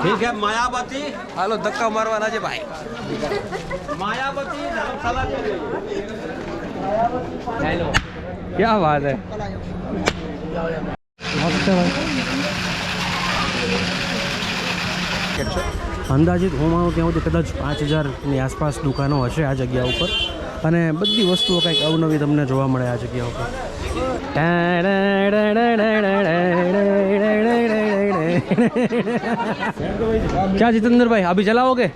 ठीक है मायावती હાલો ધક્કા મારવાના છે ભાઈ मायावती धर्मशाला के लिए क्या बात है मस्त है भाई અંદાજિત હું માનું ત્યાં સુધી કદાચ 5000ની આસપાસ દુકાનો હશે આ જગ્યા ઉપર અને બધી વસ્તુઓ કંઈક અવનવી તમને જોવા મળે આ જગ્યા ઉપર क्या जितेंद्र भाई अभी चलाओगे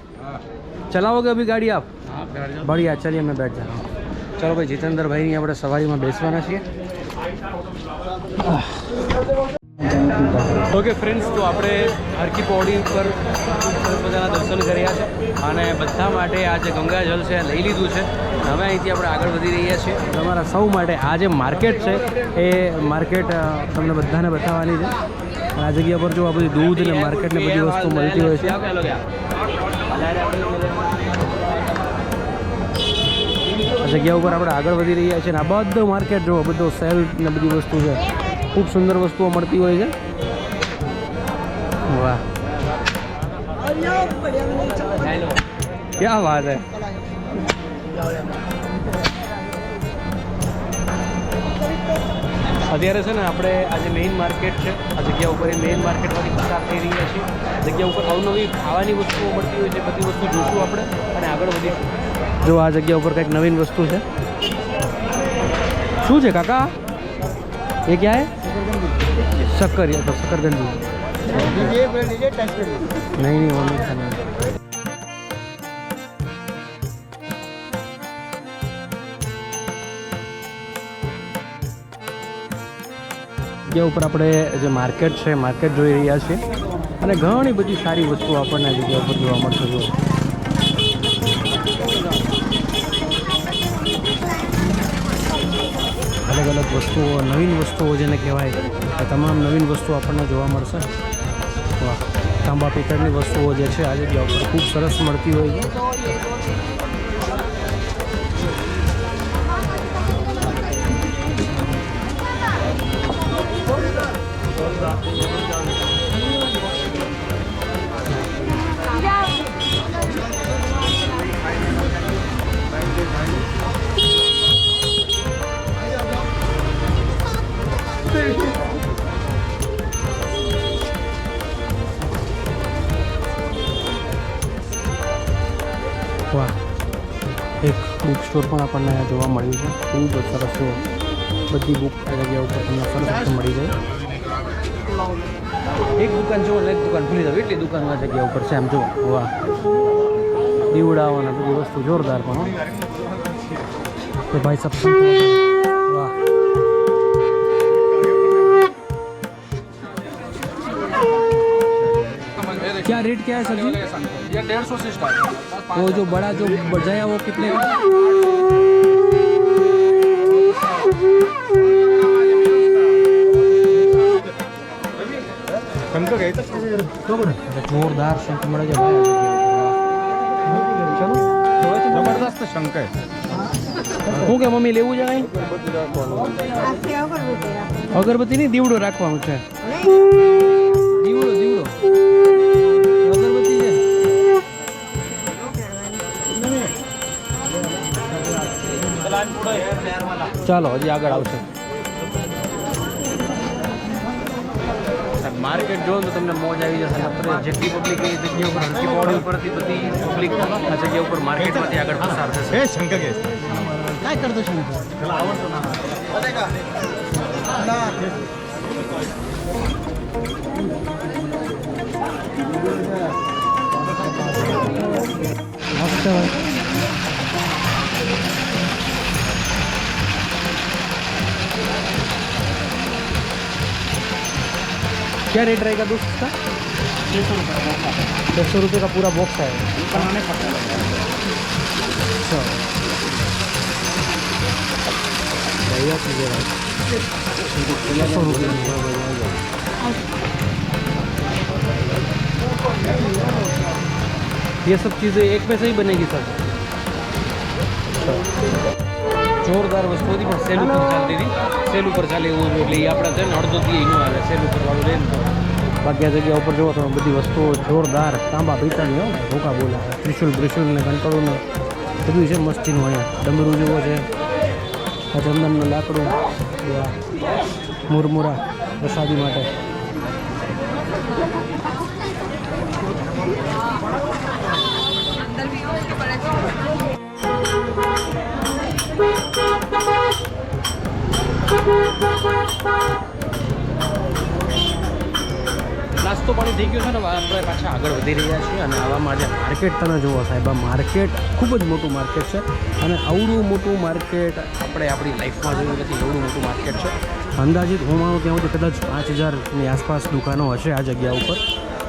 चलाओगे अभी गाड़ी आप बढ़िया चलिए मैं बैठ जा रहा हूँ चलो भाई जितेंद्र भाई ની આપણે સવારીમાં બેસવાના છીએ ઓકે ફ્રેન્ડ્સ તો આપણે હરકી પૌડી ઉપર સરસ મજાના દર્શન કર્યા છે અને બધા માટે આ જે ગંગાજળ છે લઈ લીધું છે હવે અહીંથી આપણે આગળ વધી રહ્યા છીએ તમારા સૌ માટે આ જે માર્કેટ છે એ માર્કેટ તમને બધાને બતાવવાની છે અને આ જગ્યા પર જો આ બધી દૂધ ને માર્કેટ ને બધી વસ્તુ મળતી હોય છે આ જગ્યા ઉપર આપણે આગળ વધી રહ્યા છીએ અને આ બધું માર્કેટ જો બધો સેલ ને બધી વસ્તુ છે ખૂબ સુંદર વસ્તુઓ મળતી હોય છે વાહ क्या बात है અત્યારે છે ને આપણે આજે મેઇન માર્કેટ છે આ જગ્યા ઉપર એ મેઇન માર્કેટમાંથી પસાર થઈ રહ્યા છીએ જગ્યા ઉપર અવનવી ખાવાની વસ્તુઓ મળતી હોય છે બધી વસ્તુ જોઈશું આપણે અને આગળ વધીશું જો આ જગ્યા ઉપર કંઈક નવીન વસ્તુ છે શું છે કાકા ये क्या है शक्कर या तो शकरकंदी नहीं वो नहीं खाना જે ઉપર આપણે જે માર્કેટ છે માર્કેટ જોઈ રહ્યા છીએ અને ઘણી બધી સારી વસ્તુઓ આપણને જગ્યા ઉપર જોવા મળશે જો અલગ અલગ વસ્તુઓ નવીન વસ્તુઓ જેને કહેવાય એ તમામ નવીન વસ્તુઓ આપણને જોવા મળશે વાહ તાંબા પિત્તળની વસ્તુઓ જે છે આ જગ્યા ઉપર ખૂબ સરસ મળતી હોય છે વાહ એક બુક સ્ટોર પણ આપણને જોવા મળ્યું છે ખૂબ સરસ બધી બુક આ જગ્યા ઉપર તમને સરસ રીતે મળી જાય એક દુકાન જુઓ ને એક દુકાન ભૂલી જાવ એટલી દુકાન આ જગ્યા ઉપર છે આમ જુઓ વાહ દીવડાઓ અને બધી વસ્તુ જોરદાર પણ તો ભાઈ સબ વાહ क्या रेट क्या है सब्जी ये 150 से स्टार्ट है वो जो बड़ा जो बजाया वो कितने का जोरदार शंख મળે છે जबरदस्त शंख है હું કે મમ્મી લેવું છે કઈ અગરબત્તી નહીં દીવડો રાખવાનું છે દીવડો દીવડો અગરબત્તી છે ચાલો હજી આગળ આવશે માર્કેટ જો તો તમને મોજ આવી જશે આપણે જેટલી પબ્લિક એ જગ્યા ઉપર હલકી પહોળી ઉપરથી બધી પબ્લિક આ જગ્યા ઉપર માર્કેટમાંથી આગળ પસાર થશે એ શંખ કે काय करतो शंकर त्याला आवडतो ना मस्त क्या रेट रहेगा दोस्त इसका 600 रुपये का पूरा बॉक्स है बनाने पड़ता है अच्छा बढ़िया चीज़ है भाई 600 रुपये ये सब चीज़ें एक में से ही बनेगी सर જોરદાર વસ્તુ હતી પણ સેલ ઉપર ચાલતી હતી સેલ ઉપર ચાલે એવું એટલે એ આપણા છે ને અડધોથી એનું આવે સેલ ઉપર વાળું લે ને બાકી આ જગ્યા ઉપર જુઓ તો બધી વસ્તુઓ જોરદાર તાંબા પિત્તળની હોય ભૂકા બોલા ત્રિશુલ ને કંટોળું ને બધું છે મસ્તીનું અહીંયા ડમરું જેવો છે આ ચંદનનું લાકડું મુરમુરા પ્રસાદી માટે નાસ્તો પાણી થઈ ગયો છે ને આપણે પાછા આગળ વધી રહ્યા છીએ અને આવામાં જે માર્કેટ તમે જુઓ સાહેબ આ માર્કેટ ખૂબ જ મોટું માર્કેટ છે અને આવડું મોટું માર્કેટ આપણે આપણી લાઈફમાં જોયું નથી એવડું મોટું માર્કેટ છે અંદાજિત હું માનું ત્યાં સુધી કદાચ 5000ની આસપાસ દુકાનો હશે આ જગ્યા ઉપર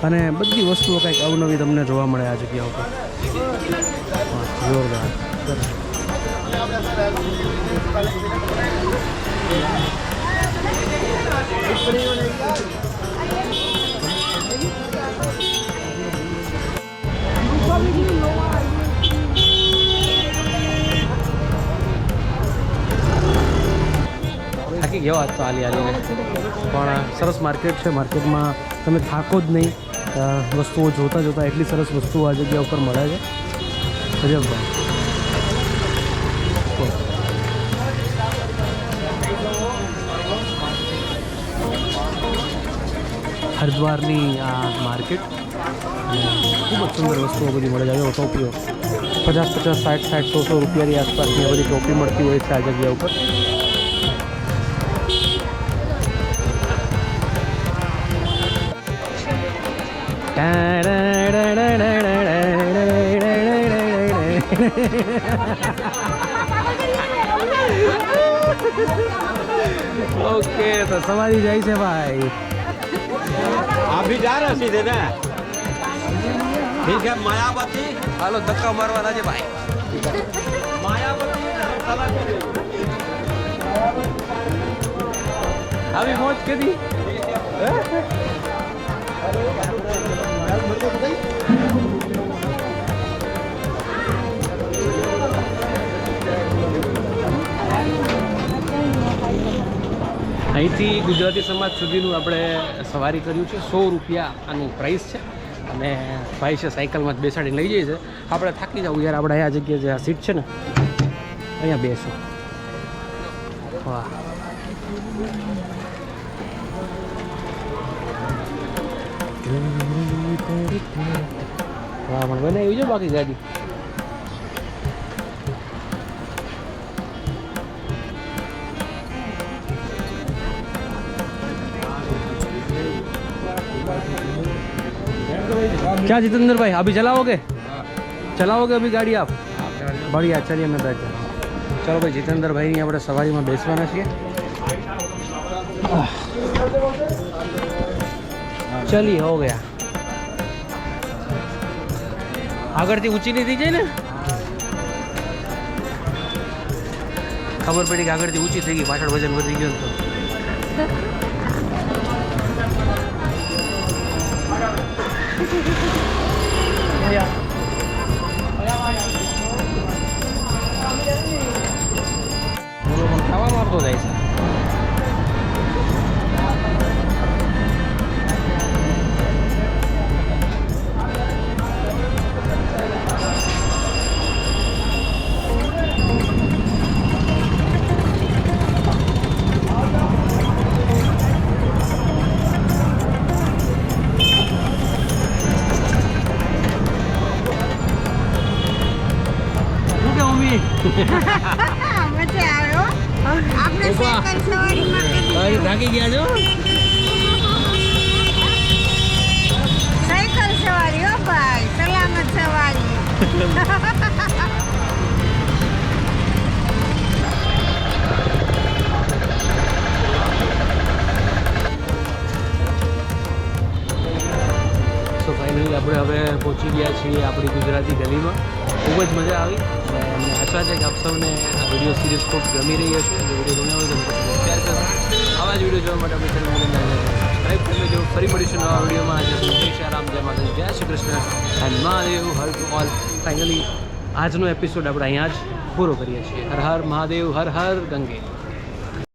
અને બધી વસ્તુઓ કંઈક અવનવી તમને જોવા મળે આ જગ્યા ઉપર જોરદાર થાકી ગયો આજ તો હાલીને પણ સરસ માર્કેટ છે માર્કેટમાં તમે થાકો જ નહીં વસ્તુઓ જોતાં જોતાં એટલી સરસ વસ્તુઓ આ જગ્યા ઉપર મળે છે ગજબભાઈ હરિદ્વારની આ માર્કેટ ખૂબ જ સુંદર વસ્તુઓ બધી મળે છે ટોપીઓ 50, 60, 100 રૂપિયાની આસપાસની આ બધી ટોપી મળતી હોય છે આ જગ્યા ઉપર ओके तो सवारी जाए से भाई आप भी जा रहे सीधे ना ठीक है मायावती हालो धक्का मारवाना है भाई मायावती धर्मशाला के लिए अभी मौज के दी અહીંથી ગુજરાતી સમાજ સુધીનું આપણે સવારી કર્યું છે 100 રૂપિયા આનું પ્રાઇસ છે અને ભાઈ છે સાયકલમાં જ બેસાડીને લઈ જાય છે આપણે થાકી જવું યાર આપણે આ જગ્યાએ જે આ સીટ છે ને અહીંયા બેસો વાહ વાહ પણ બનાવી છે બાકી ગાડી क्या जितेंद्र भाई अभी चलाओगे अभी गाड़ी आप बढ़िया चलिए मैं बैठ जाऊँ चलो भाई जितेंद्र भाई ની આપણે સવારીમાં બેસવાના છીએ ચલી હો ગયા આગળથી ઊંચી નહીં થઈ જાય ને ખબર પડી કે આગળથી ઊંચી થઈ ગઈ પાછળ વજન વધી ગયું તો ખાવા મારતો જાય છે મજા આવ્યો આપણે સાયકલ સવારીમાં થાકી ગયા છો સાયકલ સવારી હો ભાઈ સલામત સવારી સો ફાઇનલી આપણે હવે પહોંચી ગયા છીએ આપણી ગુજરાતી ગલીમાં ખૂબ જ મજા આવી અને અમને આશા છે કે આપ સૌને આ વિડીયો સિરીઝ ખૂબ ગમી રહી હશે જો વિડીયો ગમ્યો હોય તો શેર કરો આવા જ વિડીયો જોવા માટે આપણે ચેનલને સબસ્ક્રાઈબ કરી લેજો ફરી મળીશું નવા વિડીયોમાં જય શ્રી રામ જય માતા જય Shri Krishna and Mahadev her to all finally આજનો એપિસોડ આપણે અહીંયા જ પૂરો કરીએ છીએ હર હર મહાદેવ હર હર ગંગે